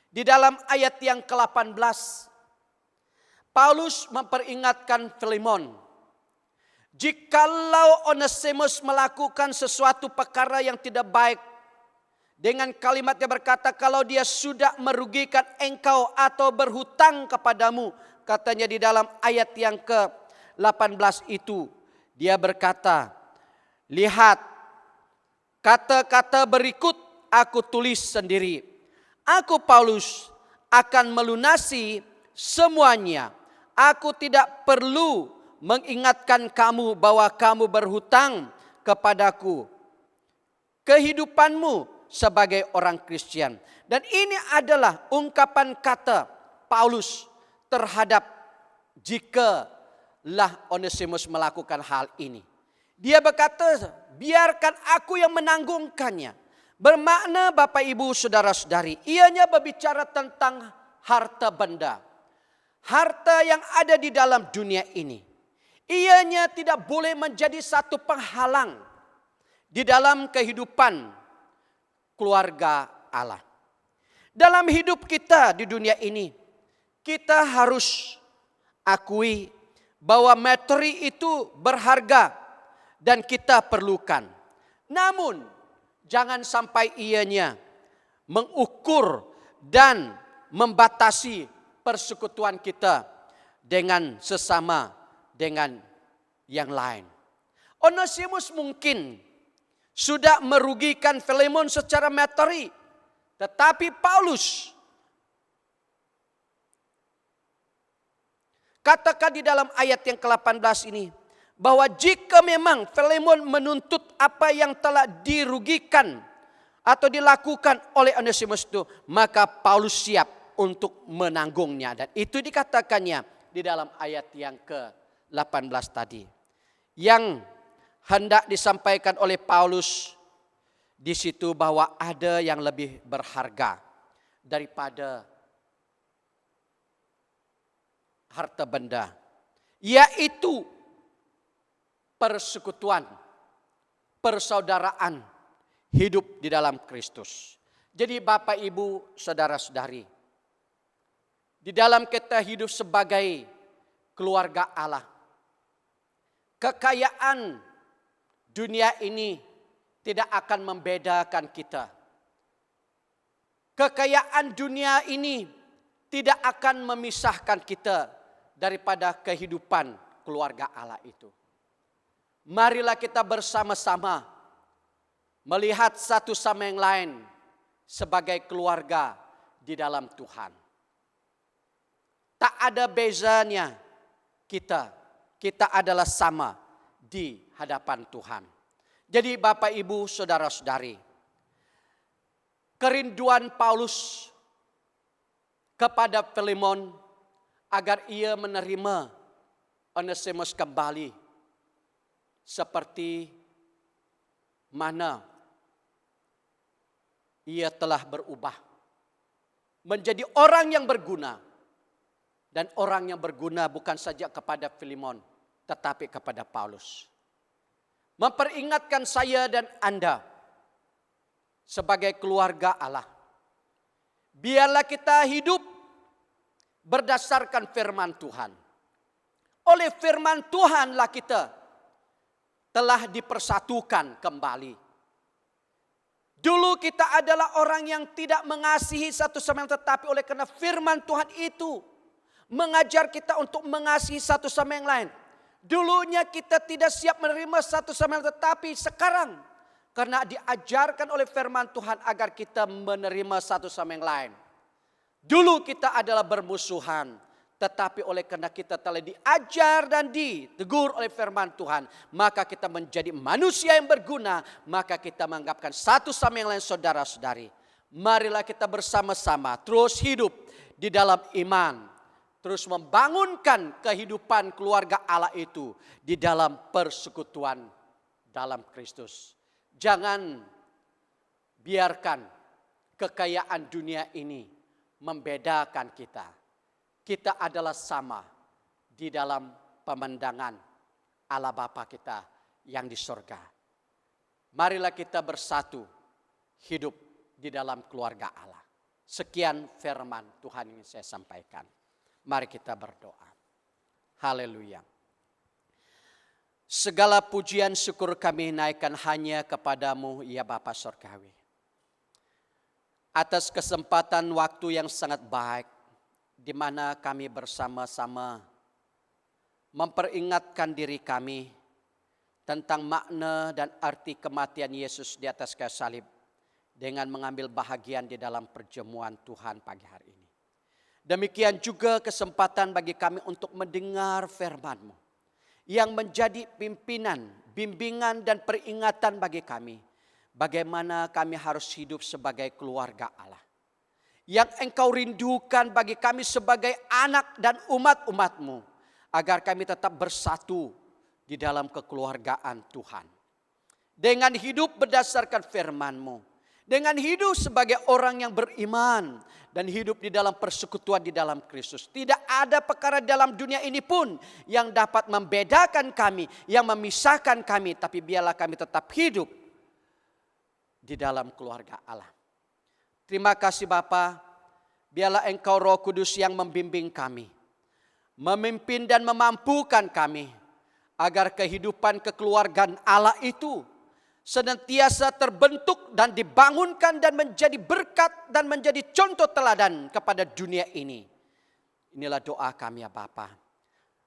di dalam ayat yang ke-18, Paulus memperingatkan Filemon, jikalau Onesimus melakukan sesuatu perkara yang tidak baik, dengan kalimat yang berkata, kalau dia sudah merugikan engkau atau berhutang kepadamu. Katanya di dalam ayat yang ke-18 itu. Dia berkata, lihat, kata-kata berikut aku tulis sendiri. Aku Paulus akan melunasi semuanya. Aku tidak perlu mengingatkan kamu bahwa kamu berhutang kepadaku. Kehidupanmu sebagai orang Kristen. Dan ini adalah ungkapan kata Paulus terhadap jikalau Onesimus melakukan hal ini. Dia berkata, biarkan aku yang menanggungkannya. Bermakna Bapak Ibu Saudara-saudari, ianya berbicara tentang harta benda. Harta yang ada di dalam dunia ini. Ianya tidak boleh menjadi satu penghalang di dalam kehidupan keluarga Allah. Dalam hidup kita di dunia ini, kita harus akui bahwa materi itu berharga dan kita perlukan. Namun, jangan sampai ianya mengukur dan membatasi persekutuan kita dengan sesama, dengan yang lain. Onesimus mungkin sudah merugikan Filemon secara materi. Tetapi Paulus katakan di dalam ayat yang ke-18 ini, bahwa jika memang Filemon menuntut apa yang telah dirugikan atau dilakukan oleh Onesimus itu, maka Paulus siap untuk menanggungnya. Dan itu dikatakannya di dalam ayat yang ke-18 tadi. Yang hendak disampaikan oleh Paulus di situ bahwa ada yang lebih berharga daripada harta benda, yaitu persekutuan, persaudaraan, hidup di dalam Kristus. Jadi Bapak, Ibu, saudara-saudari, di dalam kita hidup sebagai keluarga Allah, kekayaan dunia ini tidak akan membedakan kita. Kekayaan dunia ini tidak akan memisahkan kita daripada kehidupan keluarga Allah itu. Marilah kita bersama-sama melihat satu sama yang lain sebagai keluarga di dalam Tuhan. Tak ada bezanya kita adalah sama di hadapan Tuhan. Jadi Bapak, Ibu, saudara-saudari, kerinduan Paulus kepada Filemon agar ia menerima Onesimus kembali seperti mana ia telah berubah menjadi orang yang berguna. Dan orang yang berguna bukan saja kepada Filemon, tetapi kepada Paulus. Memperingatkan saya dan Anda sebagai keluarga Allah. Biarlah kita hidup berdasarkan firman Tuhan. Oleh firman Tuhanlah kita telah dipersatukan kembali. Dulu kita adalah orang yang tidak mengasihi satu sama lain, tetapi oleh karena firman Tuhan itu mengajar kita untuk mengasihi satu sama yang lain. Dulunya kita tidak siap menerima satu sama lain, tetapi sekarang karena diajarkan oleh firman Tuhan agar kita menerima satu sama yang lain. Dulu kita adalah bermusuhan, tetapi oleh karena kita telah diajar dan ditegur oleh firman Tuhan, maka kita menjadi manusia yang berguna, maka kita menganggapkan satu sama yang lain saudara-saudari. Marilah kita bersama-sama terus hidup di dalam iman, terus membangunkan kehidupan keluarga Allah itu di dalam persekutuan dalam Kristus. Jangan biarkan kekayaan dunia ini membedakan kita. Kita adalah sama di dalam pemandangan Allah Bapa kita yang di sorga. Marilah kita bersatu hidup di dalam keluarga Allah. Sekian firman Tuhan yang saya sampaikan. Mari kita berdoa. Haleluya. Segala pujian syukur kami naikkan hanya kepadamu ya Bapa Sorgawi. Atas kesempatan waktu yang sangat baik, di mana kami bersama-sama memperingatkan diri kami tentang makna dan arti kematian Yesus di atas kayu salib dengan mengambil bahagian di dalam perjamuan Tuhan pagi hari ini. Demikian juga kesempatan bagi kami untuk mendengar firman-Mu yang menjadi pimpinan, bimbingan dan peringatan bagi kami. Bagaimana kami harus hidup sebagai keluarga Allah. Yang Engkau rindukan bagi kami sebagai anak dan umat-umat-Mu. Agar kami tetap bersatu di dalam kekeluargaan Tuhan. Dengan hidup berdasarkan firman-Mu. Dengan hidup sebagai orang yang beriman dan hidup di dalam persekutuan di dalam Kristus. Tidak ada perkara dalam dunia ini pun yang dapat membedakan kami, yang memisahkan kami. Tapi biarlah kami tetap hidup di dalam keluarga Allah. Terima kasih Bapa, biarlah Engkau Roh Kudus yang membimbing kami. Memimpin dan memampukan kami. Agar kehidupan kekeluargaan Allah itu senantiasa terbentuk dan dibangunkan dan menjadi berkat dan menjadi contoh teladan kepada dunia ini. Inilah doa kami ya Bapa.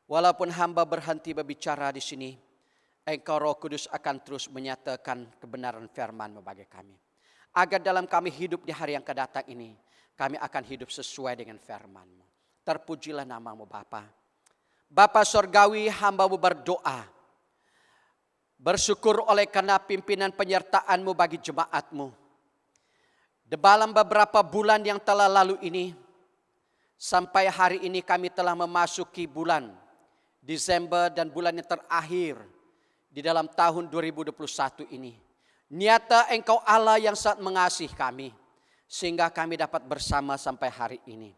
Walaupun hamba berhenti berbicara di sini, Engkau Roh Kudus akan terus menyatakan kebenaran firman-Mu bagi kami. Agar dalam kami hidup di hari yang kedatang ini, kami akan hidup sesuai dengan firman-Mu. Terpujilah nama-Mu Bapa. Bapa Sorgawi, hamba-Mu berdoa. Bersyukur oleh karena pimpinan penyertaan-Mu bagi jemaat-Mu. Dalam beberapa bulan yang telah lalu ini, sampai hari ini kami telah memasuki bulan Desember dan bulan yang terakhir di dalam tahun 2021 ini. Nyata Engkau Allah yang sangat mengasihi kami, sehingga kami dapat bersama sampai hari ini.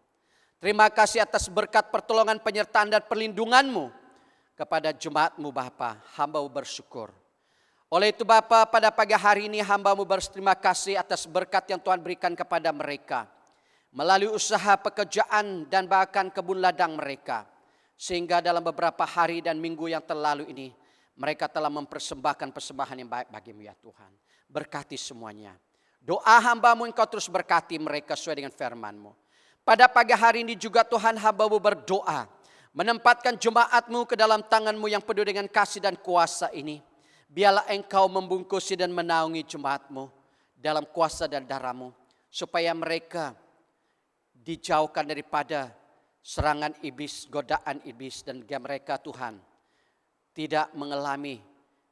Terima kasih atas berkat pertolongan penyertaan dan perlindungan-Mu kepada jemaat-Mu Bapa. Hamba-Mu bersyukur. Oleh itu Bapa, pada pagi hari ini hamba-Mu berterima kasih atas berkat yang Tuhan berikan kepada mereka. Melalui usaha pekerjaan dan bahkan kebun ladang mereka. Sehingga dalam beberapa hari dan minggu yang terlalu ini, mereka telah mempersembahkan persembahan yang baik bagi-Mu ya Tuhan. Berkati semuanya. Doa hamba-Mu Engkau terus berkati mereka sesuai dengan firman-Mu. Pada pagi hari ini juga Tuhan hamba-Mu berdoa. Menempatkan jemaat-Mu ke dalam tangan-Mu yang penuh dengan kasih dan kuasa ini. Biarlah Engkau membungkusi dan menaungi jemaat-Mu dalam kuasa dan darah-Mu. Supaya mereka dijauhkan daripada serangan iblis, godaan iblis. Dan mereka Tuhan tidak mengalami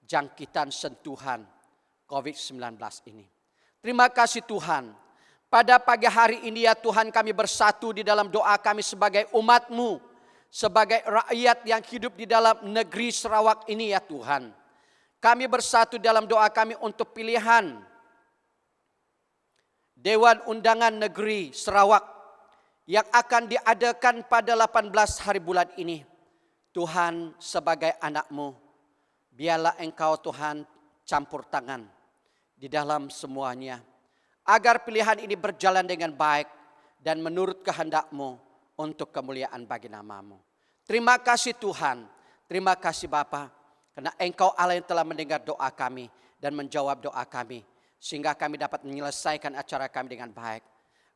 jangkitan sentuhan COVID-19 ini. Terima kasih Tuhan. Pada pagi hari ini ya Tuhan kami bersatu di dalam doa kami sebagai umat-Mu. Sebagai rakyat yang hidup di dalam negeri Sarawak ini ya Tuhan. Kami bersatu dalam doa kami untuk pilihan Dewan Undangan Negeri Sarawak yang akan diadakan pada 18 hari bulan ini. Tuhan sebagai anak-Mu, biarlah Engkau Tuhan campur tangan di dalam semuanya. Agar pilihan ini berjalan dengan baik dan menurut kehendak-Mu untuk kemuliaan bagi nama-Mu. Terima kasih Tuhan, terima kasih Bapa, karena Engkau Allah yang telah mendengar doa kami dan menjawab doa kami. Sehingga kami dapat menyelesaikan acara kami dengan baik.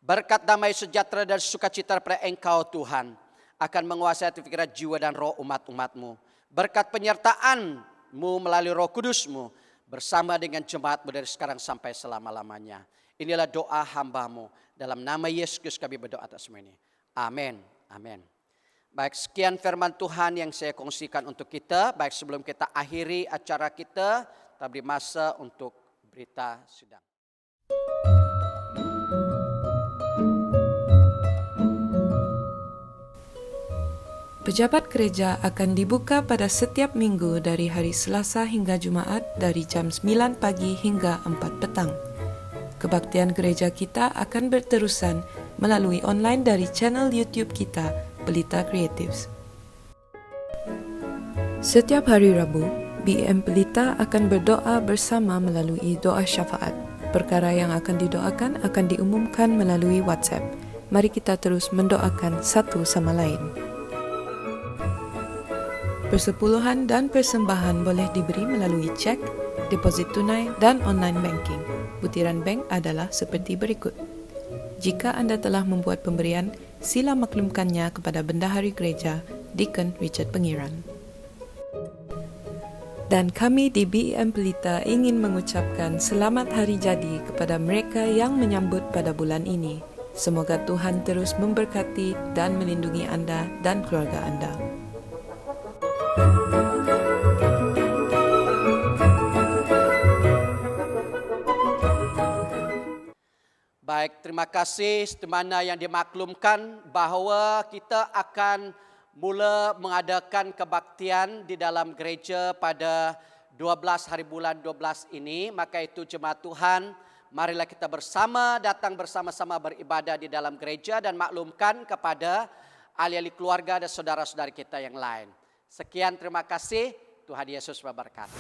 Berkat damai sejahtera dan sukacita pada Engkau Tuhan akan menguasai pikiran jiwa dan roh umat-umat-Mu. Berkat penyertaan-Mu melalui Roh Kudus-Mu bersama dengan jemaat-Mu dari sekarang sampai selama-lamanya. Inilah doa hamba-Mu. Dalam nama Yesus Kristus kami berdoa atas semua ini. Amin. Amin. Baik, sekian firman Tuhan yang saya kongsikan untuk kita. Baik, sebelum kita akhiri acara kita, kita beri masa untuk berita sidang. Pejabat gereja akan dibuka pada setiap minggu dari hari Selasa hingga Jumaat dari jam 9 pagi hingga 4 petang. Kebaktian gereja kita akan berterusan melalui online dari channel YouTube kita, Pelita Creatives. Setiap hari Rabu, BEM Pelita akan berdoa bersama melalui doa syafaat. Perkara yang akan didoakan akan diumumkan melalui WhatsApp. Mari kita terus mendoakan satu sama lain. Persepuluhan dan persembahan boleh diberi melalui cek, deposit tunai dan online banking. Butiran bank adalah seperti berikut. Jika anda telah membuat pemberian, sila maklumkannya kepada Bendahari Gereja, Deacon Richard Pengiran. Dan kami di BEM Pelita ingin mengucapkan selamat hari jadi kepada mereka yang menyambut pada bulan ini. Semoga Tuhan terus memberkati dan melindungi anda dan keluarga anda. Baik, terima kasih semana yang dimaklumkan bahwa kita akan mula mengadakan kebaktian di dalam gereja pada 12 hari bulan 12 ini. Maka itu jemaat Tuhan, marilah kita bersama datang bersama-sama beribadah di dalam gereja dan maklumkan kepada ahli-ahli keluarga dan saudara-saudari kita yang lain. Sekian, terima kasih. Tuhan Yesus memberkati.